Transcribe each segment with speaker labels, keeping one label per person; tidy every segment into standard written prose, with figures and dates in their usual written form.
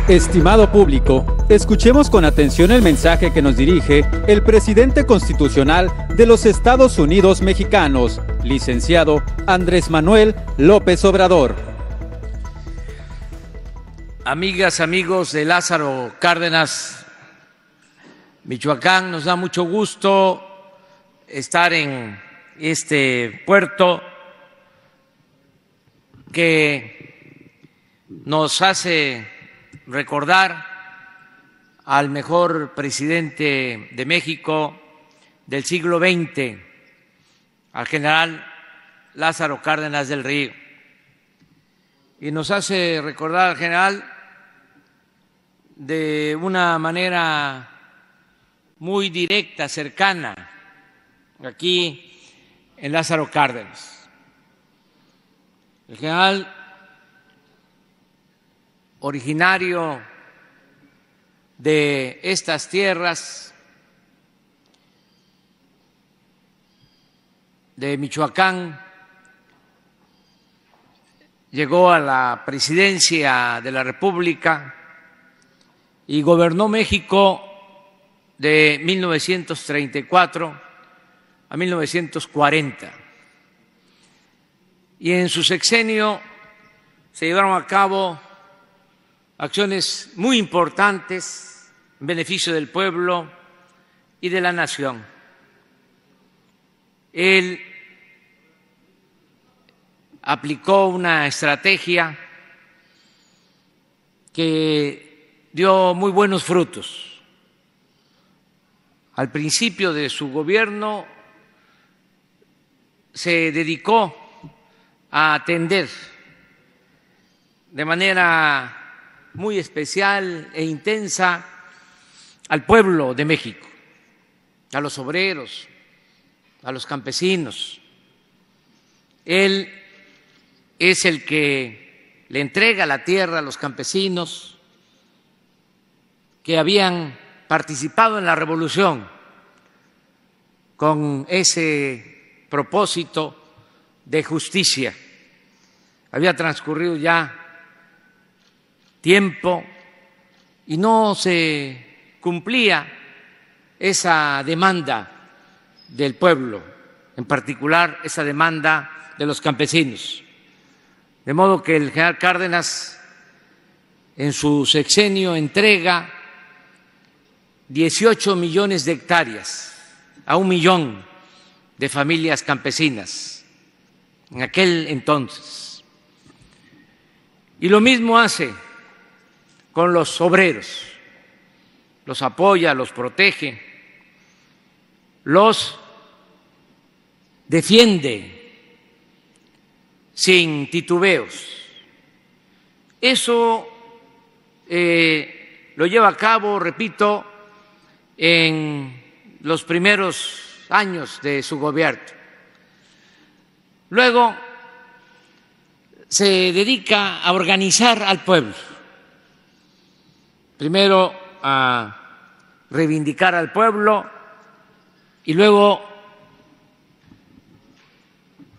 Speaker 1: Estimado público, escuchemos con atención el mensaje que nos dirige el presidente constitucional de los Estados Unidos mexicanos, licenciado Andrés Manuel López Obrador.
Speaker 2: Amigas, amigos de Lázaro Cárdenas, Michoacán, nos da mucho gusto estar en este puerto que nos hace recordar al mejor presidente de México del siglo XX, al general Lázaro Cárdenas del Río. Y nos hace recordar al general de una manera muy directa, cercana, aquí en Lázaro Cárdenas. El general, originario de estas tierras de Michoacán, llegó a la presidencia de la República y gobernó México de 1934 a 1940. Y en su sexenio se llevaron a cabo acciones muy importantes en beneficio del pueblo y de la nación. Él aplicó una estrategia que dio muy buenos frutos. Al principio de su gobierno se dedicó a atender de manera muy especial e intensa al pueblo de México, a los obreros, a los campesinos. Él es el que le entrega la tierra a los campesinos que habían participado en la revolución con ese propósito de justicia. Había transcurrido ya tiempo y no se cumplía esa demanda del pueblo, en particular esa demanda de los campesinos. De modo que el general Cárdenas en su sexenio entrega 18 millones de hectáreas a 1 millón de familias campesinas en aquel entonces. Y lo mismo hace con los obreros, los apoya, los protege, los defiende sin titubeos. Eso lo lleva a cabo, repito, en los primeros años de su gobierno. Luego se dedica a organizar al pueblo. Primero a reivindicar al pueblo y luego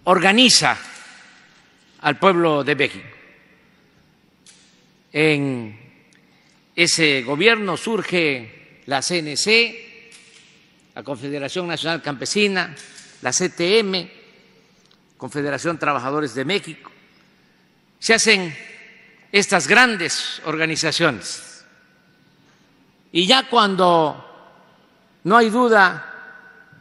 Speaker 2: organiza al pueblo de México. En ese gobierno surge la CNC, la Confederación Nacional Campesina, la CTM, Confederación Trabajadores de México. Se hacen estas grandes organizaciones. Y ya cuando no hay duda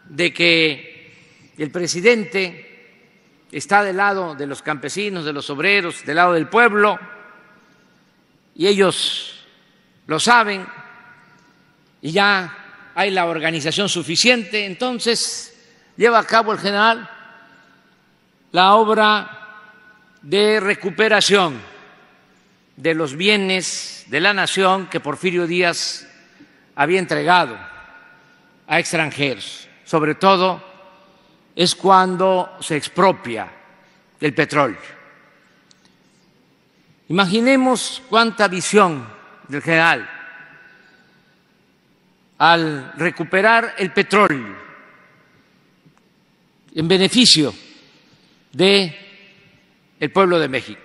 Speaker 2: de que el presidente está del lado de los campesinos, de los obreros, del lado del pueblo, y ellos lo saben, y ya hay la organización suficiente, entonces lleva a cabo el general la obra de recuperación de los bienes de la nación que Porfirio Díaz había entregado a extranjeros. Sobre todo es cuando se expropia el petróleo. Imaginemos cuánta visión del general al recuperar el petróleo en beneficio del pueblo de México.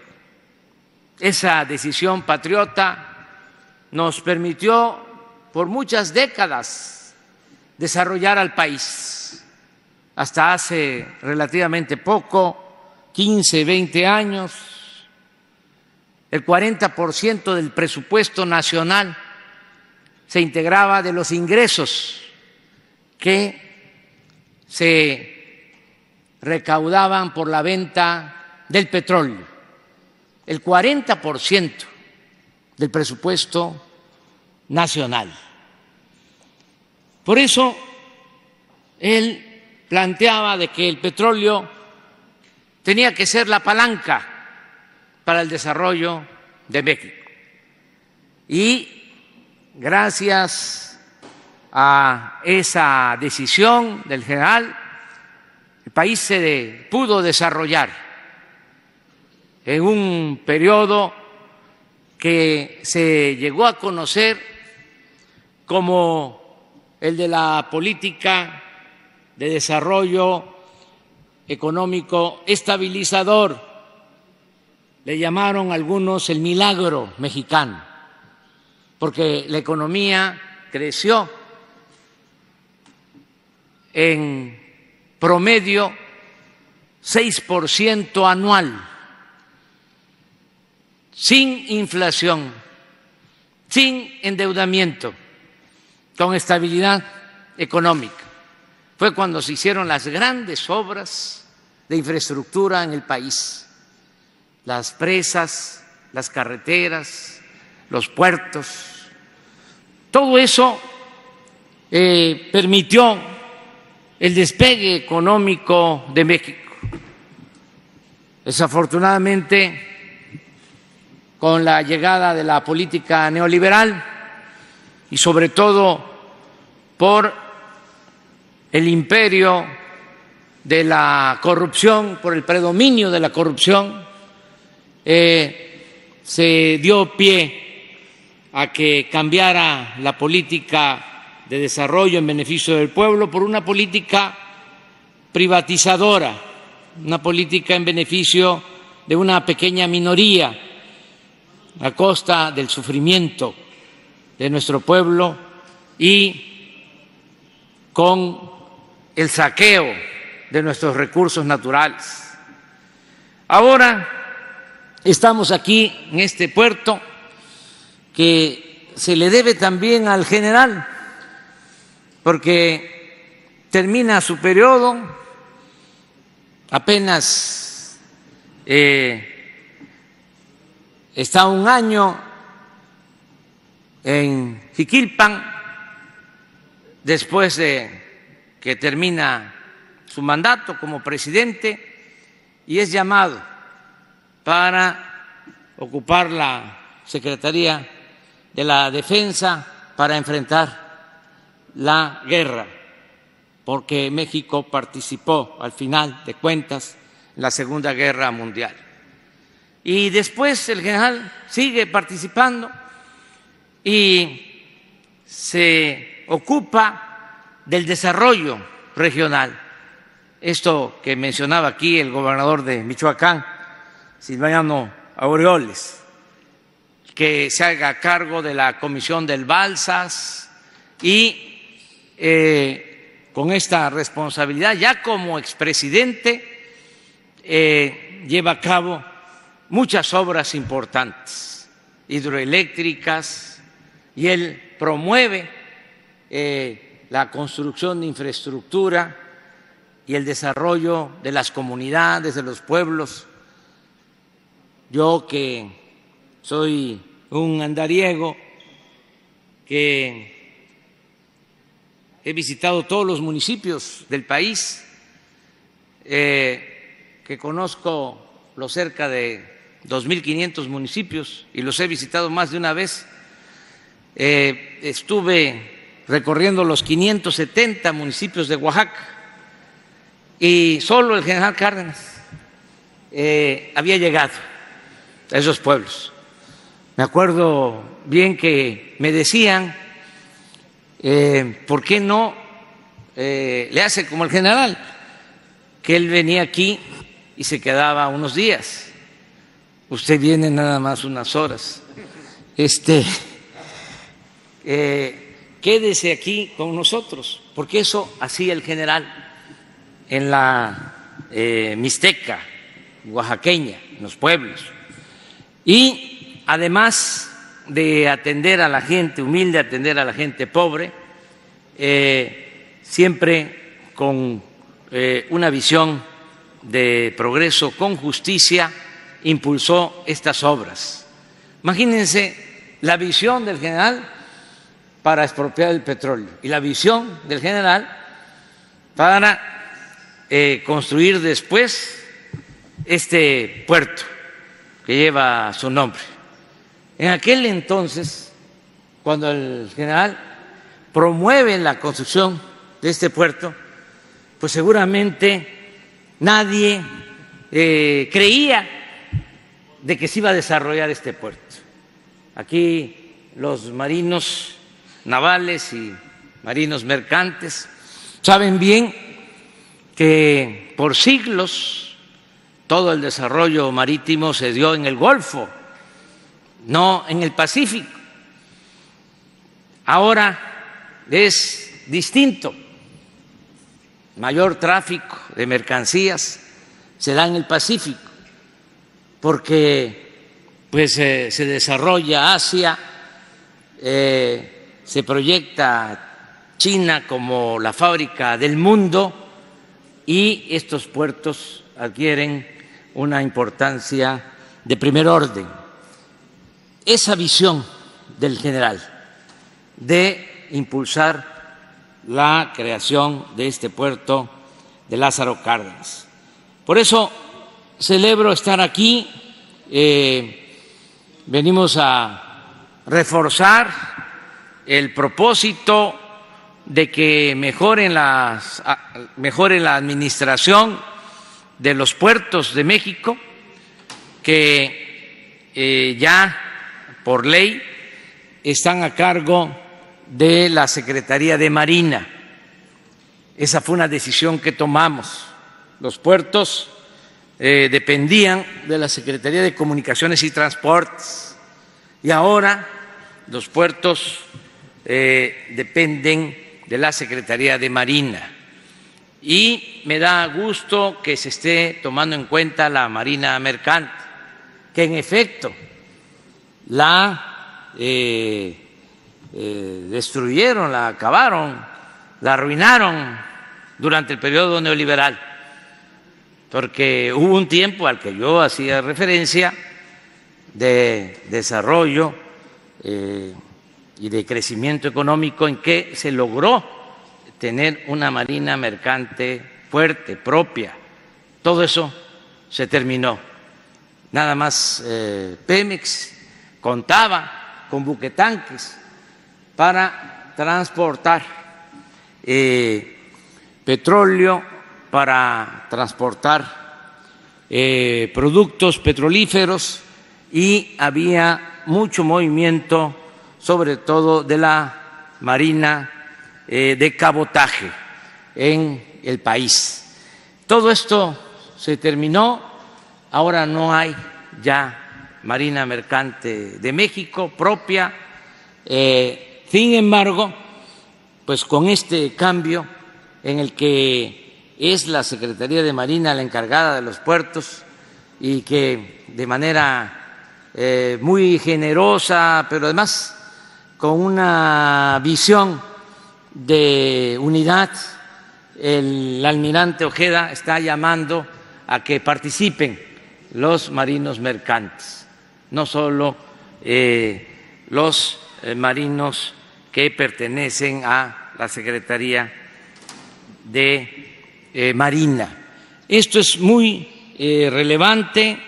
Speaker 2: Esa decisión patriota nos permitió por muchas décadas desarrollar al país. Hasta hace relativamente poco, 15, 20 años, el 40% del presupuesto nacional se integraba de los ingresos que se recaudaban por la venta del petróleo. El 40% del presupuesto nacional. Por eso él planteaba de que el petróleo tenía que ser la palanca para el desarrollo de México. Y gracias a esa decisión del general, el país se pudo desarrollar en un periodo que se llegó a conocer como el de la política de desarrollo económico estabilizador. Le llamaron algunos el milagro mexicano, porque la economía creció en promedio 6% anual, sin inflación, sin endeudamiento, con estabilidad económica. Fue cuando se hicieron las grandes obras de infraestructura en el país, las presas, las carreteras, los puertos. Todo eso permitió el despegue económico de México. Desafortunadamente, con la llegada de la política neoliberal y sobre todo por el imperio de la corrupción, por el predominio de la corrupción, se dio pie a que cambiara la política de desarrollo en beneficio del pueblo por una política privatizadora, una política en beneficio de una pequeña minoría a costa del sufrimiento de nuestro pueblo y con el saqueo de nuestros recursos naturales. Ahora estamos aquí en este puerto que se le debe también al general, porque termina su periodo, apenas está un año en Jiquilpan, después de que termina su mandato como presidente, y es llamado para ocupar la Secretaría de la Defensa para enfrentar la guerra, porque México participó al final de cuentas en la Segunda Guerra Mundial. Y después el general sigue participando y se ocupa del desarrollo regional. Esto que mencionaba aquí el gobernador de Michoacán, Silvano Aureoles, que se haga cargo de la Comisión del Balsas y con esta responsabilidad, ya como expresidente, lleva a cabo muchas obras importantes, hidroeléctricas, y él promueve la construcción de infraestructura y el desarrollo de las comunidades, de los pueblos. Yo, que soy un andariego, que he visitado todos los municipios del país, que conozco los cerca de 2.500 municipios y los he visitado más de una vez. Estuve recorriendo los 570 municipios de Oaxaca y solo el general Cárdenas había llegado a esos pueblos. Me acuerdo bien que me decían, ¿por qué no le hace como el general? Que él venía aquí y se quedaba unos días. Usted viene nada más unas horas. quédese aquí con nosotros, porque eso hacía el general en la Mixteca, oaxaqueña, en los pueblos. Y además de atender a la gente humilde, atender a la gente pobre, siempre con una visión de progreso, con justicia, impulsó estas obras. Imagínense la visión del general para expropiar el petróleo y la visión del general para construir después este puerto que lleva su nombre. En aquel entonces, cuando el general promueve la construcción de este puerto, pues seguramente nadie creía de que se iba a desarrollar este puerto. Aquí los marinos navales y marinos mercantes saben bien que por siglos todo el desarrollo marítimo se dio en el Golfo, no en el Pacífico. Ahora es distinto. Mayor tráfico de mercancías se da en el Pacífico porque se desarrolla Asia, se proyecta China como la fábrica del mundo y estos puertos adquieren una importancia de primer orden. Esa visión del general de impulsar la creación de este puerto de Lázaro Cárdenas. Por eso celebro estar aquí. Venimos a reforzar el propósito de que mejore la administración de los puertos de México, que ya por ley están a cargo de la Secretaría de Marina. Esa fue una decisión que tomamos. Los puertos dependían de la Secretaría de Comunicaciones y Transportes y ahora los puertos dependen de la Secretaría de Marina. Y me da gusto que se esté tomando en cuenta la Marina Mercante, que en efecto la destruyeron, la acabaron, la arruinaron durante el periodo neoliberal, porque hubo un tiempo al que yo hacía referencia de desarrollo y de crecimiento económico en que se logró tener una marina mercante fuerte, propia. Todo eso se terminó. Nada más Pemex contaba con buquetanques para transportar petróleo, para transportar productos petrolíferos y había mucho movimiento, sobre todo de la marina de cabotaje en el país. Todo esto se terminó, ahora no hay ya Marina Mercante de México propia. Sin embargo, pues con este cambio en el que es la Secretaría de Marina la encargada de los puertos y que de manera muy generosa, pero además con una visión de unidad, el almirante Ojeda está llamando a que participen los marinos mercantes, no solo los marinos que pertenecen a la Secretaría de Marina. Esto es muy relevante,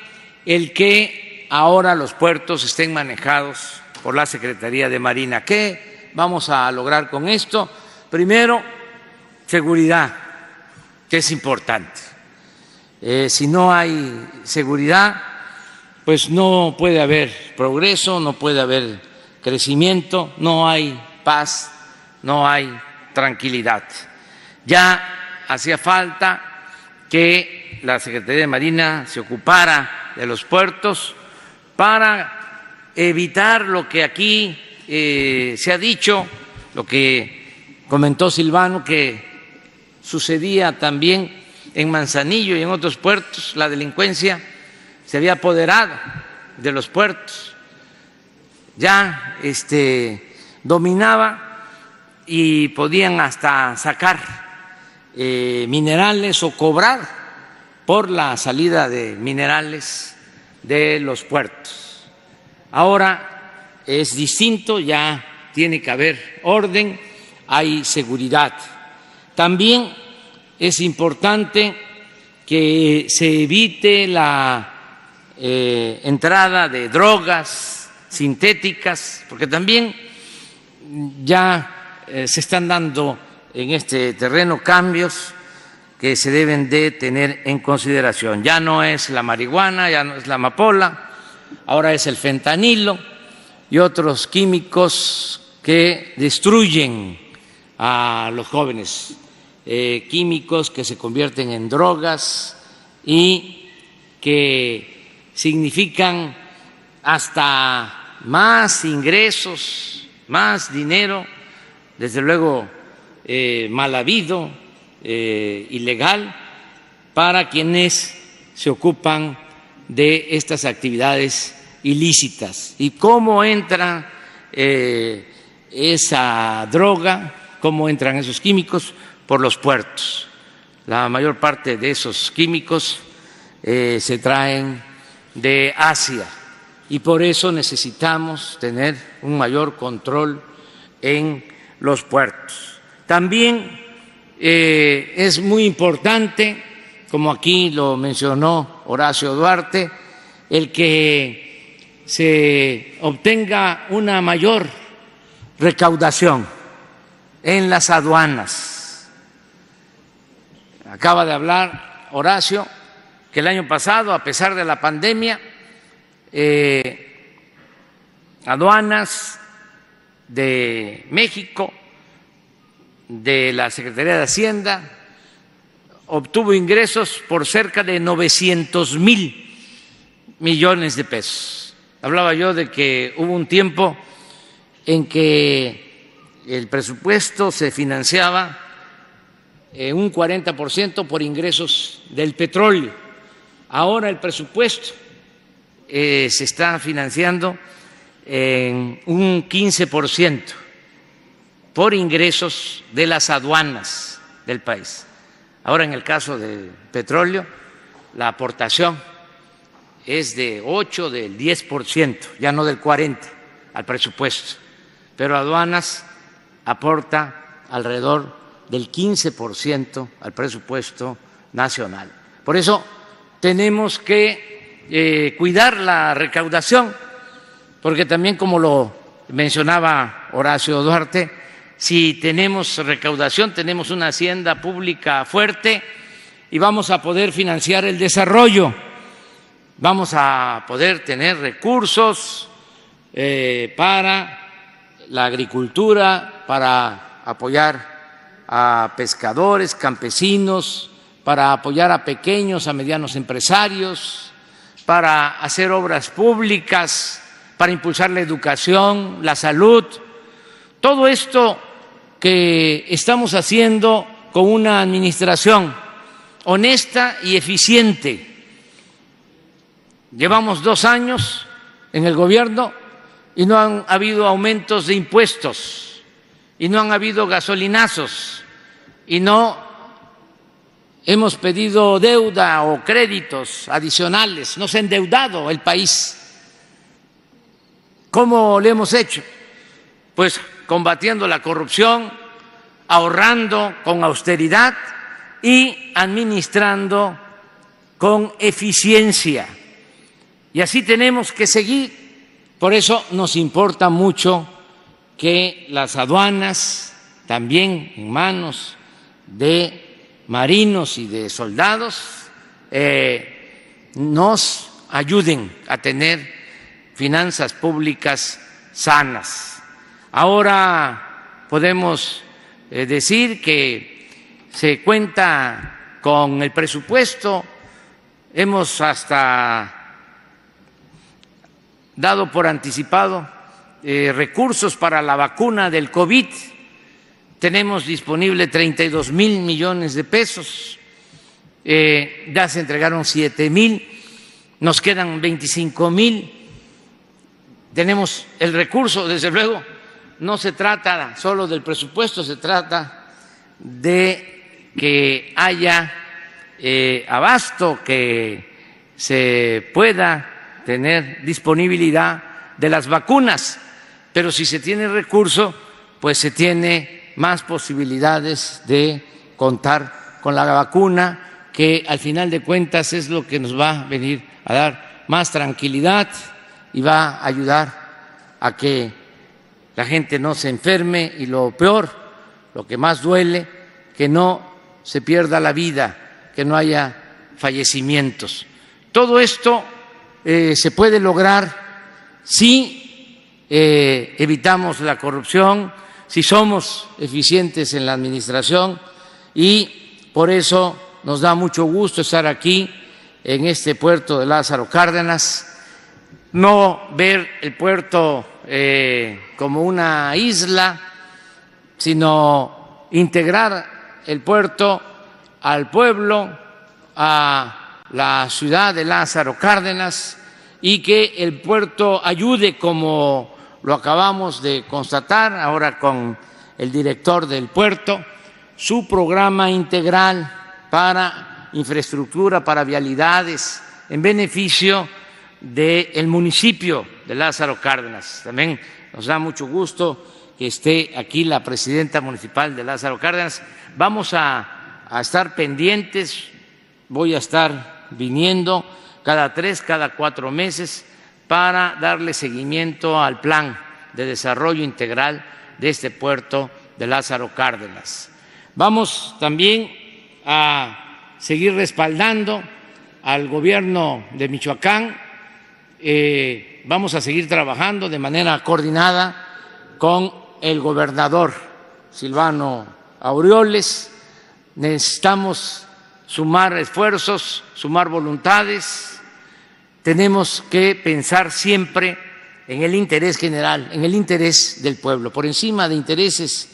Speaker 2: el que ahora los puertos estén manejados por la Secretaría de Marina. ¿Qué vamos a lograr con esto? Primero, seguridad, que es importante. Si no hay seguridad, pues no puede haber progreso, no puede haber crecimiento, no hay paz, no hay tranquilidad. Ya hacía falta que la Secretaría de Marina se ocupara de los puertos para evitar lo que aquí se ha dicho lo que comentó Silvano, que sucedía también en Manzanillo y en otros puertos. La delincuencia se había apoderado de los puertos, ya dominaba y podían hasta sacar minerales o cobrar por la salida de minerales de los puertos. Ahora es distinto, ya tiene que haber orden, hay seguridad. También es importante que se evite la entrada de drogas sintéticas, porque también ya se están dando en este terreno cambios que se deben de tener en consideración. Ya no es la marihuana, ya no es la amapola, ahora es el fentanilo y otros químicos que destruyen a los jóvenes, químicos que se convierten en drogas y que significan hasta más ingresos, más dinero, desde luego mal habido, ilegal, para quienes se ocupan de estas actividades ilícitas. ¿Y cómo entra esa droga, cómo entran esos químicos? Por los puertos. La mayor parte de esos químicos se traen de Asia y por eso necesitamos tener un mayor control en los puertos. También es muy importante, como aquí lo mencionó Horacio Duarte, el que se obtenga una mayor recaudación en las aduanas. Acaba de hablar Horacio que el año pasado, a pesar de la pandemia, aduanas de México, de la Secretaría de Hacienda, obtuvo ingresos por cerca de 900,000 millones de pesos. Hablaba yo de que hubo un tiempo en que el presupuesto se financiaba un 40% por ingresos del petróleo. Ahora el presupuesto se está financiando en un 15% por ingresos de las aduanas del país. Ahora, en el caso del petróleo, la aportación es de 8, del 10%, ya no del 40% al presupuesto, pero aduanas aporta alrededor del 15% al presupuesto nacional. Por eso tenemos que cuidar la recaudación, porque también, como lo mencionaba Horacio Duarte, si tenemos recaudación, tenemos una hacienda pública fuerte y vamos a poder financiar el desarrollo, vamos a poder tener recursos para la agricultura, para apoyar a pescadores, campesinos, para apoyar a pequeños, a medianos empresarios, para hacer obras públicas, para impulsar la educación, la salud. Todo esto que estamos haciendo con una administración honesta y eficiente. Llevamos 2 años en el gobierno y no han habido aumentos de impuestos, y no han habido gasolinazos, y no hemos pedido deuda o créditos adicionales, no se ha endeudado el país. ¿Cómo lo hemos hecho? Pues combatiendo la corrupción, ahorrando con austeridad y administrando con eficiencia. Y así tenemos que seguir. Por eso nos importa mucho que las aduanas, también en manos de marinos y de soldados, nos ayuden a tener finanzas públicas sanas. Ahora podemos decir que se cuenta con el presupuesto, hemos hasta dado por anticipado recursos para la vacuna del COVID. Tenemos disponible 32,000 millones de pesos. Ya se entregaron 7,000, nos quedan 25,000. Tenemos el recurso, desde luego, no se trata solo del presupuesto, se trata de que haya abasto, que se pueda tener disponibilidad de las vacunas, pero si se tiene recurso, pues se tiene más posibilidades de contar con la vacuna, que al final de cuentas es lo que nos va a venir a dar más tranquilidad y va a ayudar a que la gente no se enferme y, lo peor, lo que más duele, que no se pierda la vida, que no haya fallecimientos. Todo esto se puede lograr si evitamos la corrupción, si somos eficientes en la administración, y por eso nos da mucho gusto estar aquí en este puerto de Lázaro Cárdenas, no ver el puerto como una isla, sino integrar el puerto al pueblo, a la ciudad de Lázaro Cárdenas, y que el puerto ayude, como lo acabamos de constatar ahora con el director del puerto, su programa integral para infraestructura, para vialidades, en beneficio del municipio de Lázaro Cárdenas. También nos da mucho gusto que esté aquí la presidenta municipal de Lázaro Cárdenas. Vamos a estar pendientes, voy a estar viniendo cada 3, cada 4 meses para darle seguimiento al plan de desarrollo integral de este puerto de Lázaro Cárdenas. Vamos también a seguir respaldando al gobierno de Michoacán. Vamos a seguir trabajando de manera coordinada con el gobernador Silvano Aureoles. Necesitamos sumar esfuerzos, sumar voluntades. Tenemos que pensar siempre en el interés general, en el interés del pueblo, por encima de intereses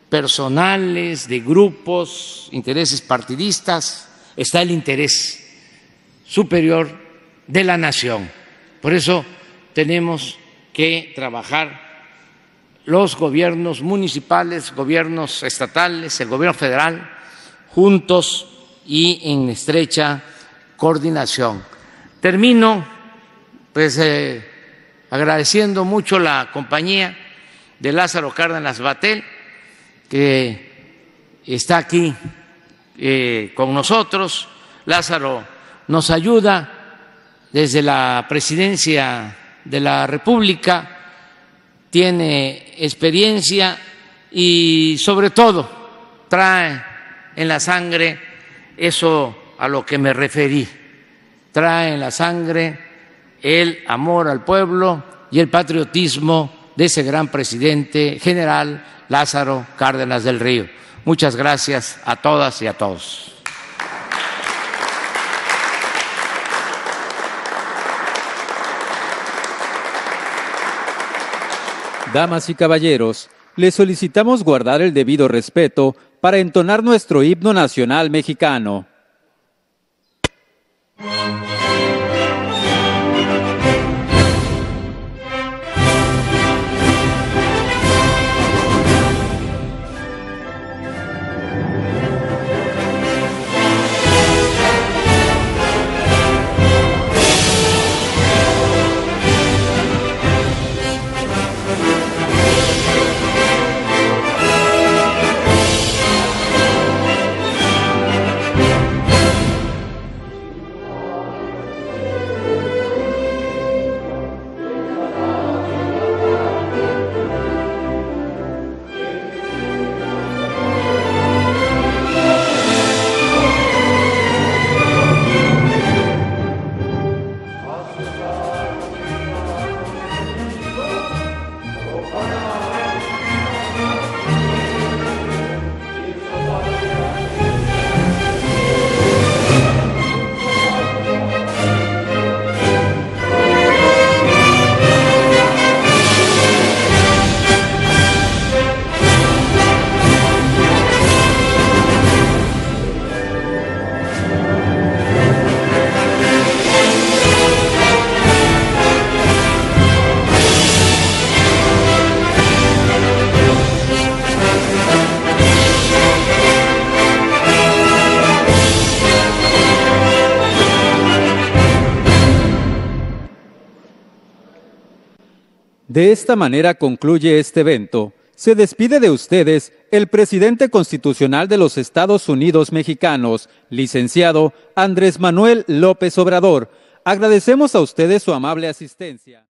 Speaker 2: personales, de grupos, intereses partidistas. Está el interés superior de la nación. Por eso tenemos que trabajar los gobiernos municipales, gobiernos estatales, el gobierno federal, juntos y en estrecha coordinación. Termino pues agradeciendo mucho la compañía de Lázaro Cárdenas Batel, que está aquí con nosotros. Lázaro nos ayuda desde la presidencia de la República, tiene experiencia y sobre todo trae en la sangre eso a lo que me referí, trae en la sangre el amor al pueblo y el patriotismo de ese gran presidente, general Lázaro Cárdenas del Río. Muchas gracias a todas y a todos.
Speaker 1: Damas y caballeros, les solicitamos guardar el debido respeto para entonar nuestro himno nacional mexicano. De esta manera concluye este evento. Se despide de ustedes el presidente constitucional de los Estados Unidos mexicanos, licenciado Andrés Manuel López Obrador. Agradecemos a ustedes su amable asistencia.